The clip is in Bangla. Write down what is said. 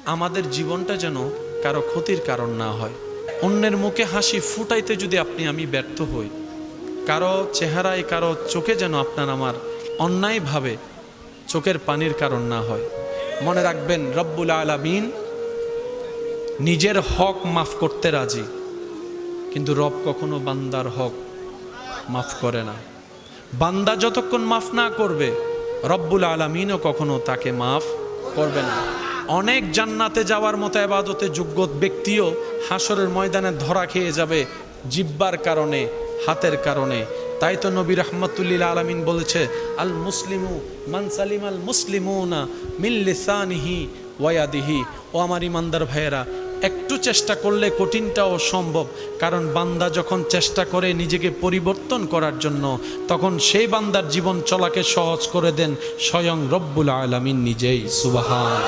আমাদের জীবনটা যেন কারো ক্ষতির কারণ না হয়। অন্যের মুখে হাসি ফুটাইতে যদি আপনি আমি ব্যর্থ হই, কারো চেহারায় কারো চোখে যেন আপনার আমার অন্যায়ভাবে চোখের পানির কারণ না হয়। মনে রাখবেন, রব্বুল আলামিন নিজের হক মাফ করতে রাজি, কিন্তু রব কখনো বান্দার হক মাফ করে না। বান্দা যতক্ষণ মাফ না করবে, রব্বুল আলামিনও কখনো তাকে মাফ করবে না। অনেক জান্নাতে যাওয়ার মতো ইবাদতে যোগ্য ব্যক্তিও হাসরের ময়দানে ধরা খেয়ে যাবে জিব্বার কারণে, হাতের কারণে। তাই তো নবী রাহমাতুল্লিল আলামিন বলেছে, আল মুসলিমু মান সালিম আল মুসলিমুনা মিন লিসানিহি ওয়া ইয়াদিহি। ও আমার ইমানদার ভাইয়েরা, একটু চেষ্টা করলে কঠিনটাও সম্ভব। কারণ বান্দা যখন চেষ্টা করে নিজেকে পরিবর্তন করার জন্য, তখন সেই বান্দার জীবন চলাকে সহজ করে দেন স্বয়ং রব্বুল আলামিন নিজেই। সুবহান।